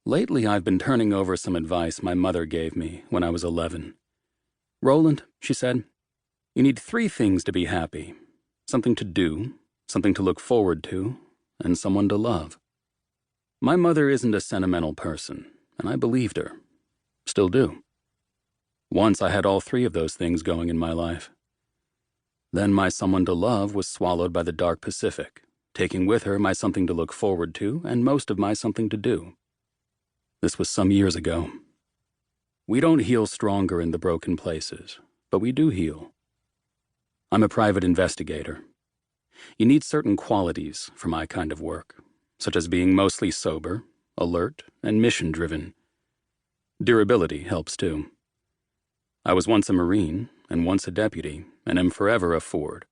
Lately, I've been turning over some advice my mother gave me when I was 11. "Roland," she said, "you need 3 things to be happy. Something to do, something to look forward to, and someone to love." My mother isn't a sentimental person, and I believed her. Still do. Once I had all 3 of those things going in my life. Then my someone to love was swallowed by the dark Pacific, taking with her my something to look forward to and most of my something to do. This was some years ago. We don't heal stronger in the broken places, but we do heal. I'm a private investigator. You need certain qualities for my kind of work, such as being mostly sober, alert, and mission-driven. Durability helps too. I was once a Marine and once a deputy, and am forever a Ford.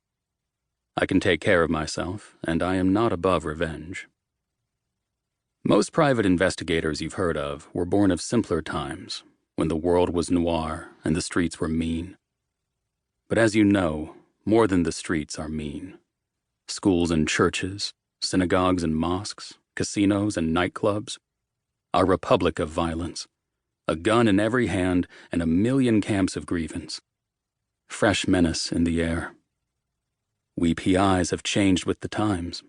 I can take care of myself, and I am not above revenge. Most private investigators you've heard of were born of simpler times, when the world was noir and the streets were mean. But as you know, more than the streets are mean. Schools and churches, synagogues and mosques, casinos and nightclubs. Our republic of violence. A gun in every hand and a million camps of grievance. Fresh menace in the air. We PIs have changed with the times.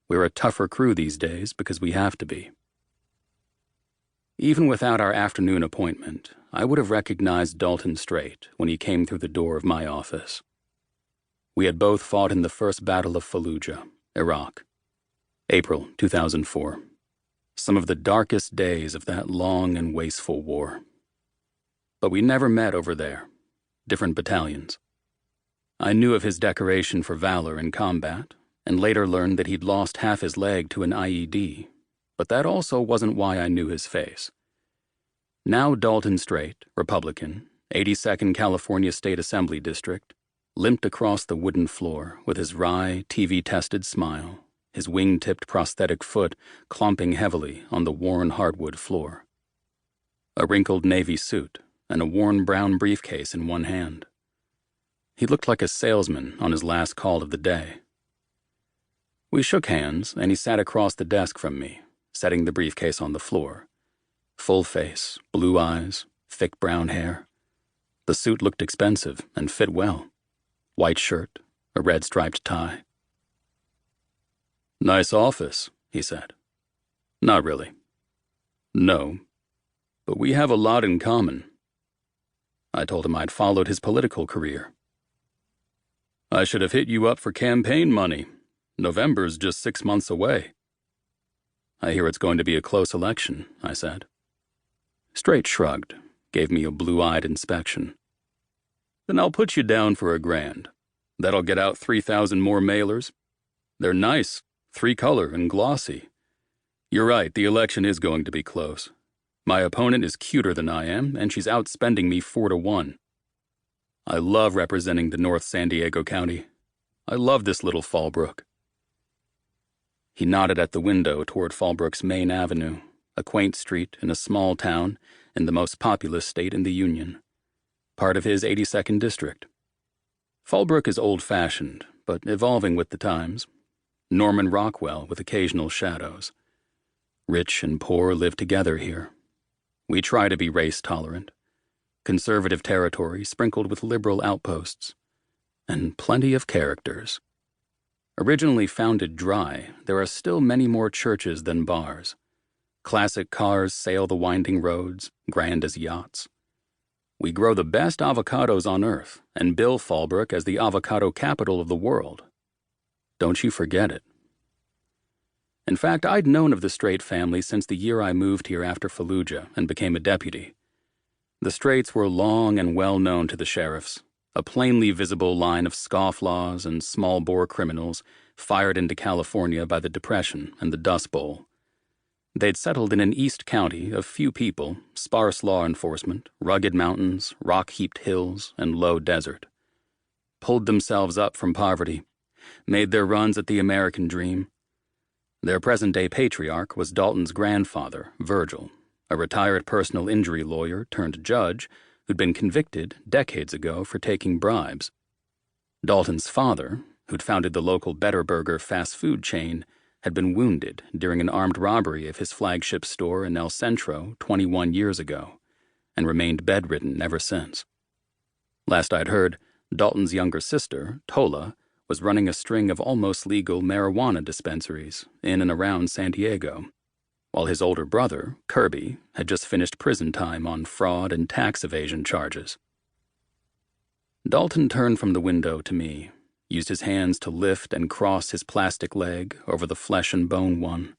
We're a tougher crew these days because we have to be. Even without our afternoon appointment, I would have recognized Dalton Strait when he came through the door of my office. We had both fought in the first Battle of Fallujah, Iraq, April 2004. Some of the darkest days of that long and wasteful war. But we never met over there, different battalions. I knew of his decoration for valor in combat, and later learned that he'd lost half his leg to an IED, but that also wasn't why I knew his face. Now Dalton Strait, Republican, 82nd California State Assembly District, limped across the wooden floor with his wry, TV-tested smile, his wing-tipped prosthetic foot clomping heavily on the worn hardwood floor. A wrinkled navy suit and a worn brown briefcase in one hand. He looked like a salesman on his last call of the day. We shook hands, and he sat across the desk from me, setting the briefcase on the floor. Full face, blue eyes, thick brown hair. The suit looked expensive and fit well. White shirt, a red striped tie. "Nice office," he said. "Not really." "No, but we have a lot in common." I told him I'd followed his political career. "I should have hit you up for campaign money. November's just 6 months away." "I hear it's going to be a close election," I said. Strait shrugged, gave me a blue-eyed inspection. "Then I'll put you down for $1,000. That'll get out 3,000 more mailers. They're nice, 3-color and glossy. You're right, the election is going to be close. My opponent is cuter than I am, and she's outspending me 4-1. I love representing the North San Diego County. I love this little Fallbrook." He nodded at the window toward Fallbrook's Main Avenue, a quaint street in a small town in the most populous state in the Union, part of his 82nd District. Fallbrook is old-fashioned, but evolving with the times. Norman Rockwell with occasional shadows. Rich and poor live together here. We try to be race-tolerant. Conservative territory sprinkled with liberal outposts. And plenty of characters. Originally founded dry, there are still many more churches than bars. Classic cars sail the winding roads, grand as yachts. We grow the best avocados on earth and bill Fallbrook as the avocado capital of the world. Don't you forget it. In fact, I'd known of the Strait family since the year I moved here after Fallujah and became a deputy. The Straits were long and well known to the sheriffs, a plainly visible line of scofflaws and small-bore criminals fired into California by the Depression and the Dust Bowl. They'd settled in an East County of few people, sparse law enforcement, rugged mountains, rock-heaped hills, and low desert. Pulled themselves up from poverty, made their runs at the American dream. Their present-day patriarch was Dalton's grandfather, Virgil, a retired personal injury lawyer turned judge who'd been convicted decades ago for taking bribes. Dalton's father, who'd founded the local Better Burger fast food chain, had been wounded during an armed robbery of his flagship store in El Centro 21 years ago and remained bedridden ever since. Last I'd heard, Dalton's younger sister, Tola, was running a string of almost legal marijuana dispensaries in and around San Diego, while his older brother, Kirby, had just finished prison time on fraud and tax evasion charges. Dalton turned from the window to me, used his hands to lift and cross his plastic leg over the flesh and bone one.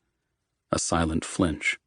A silent flinch.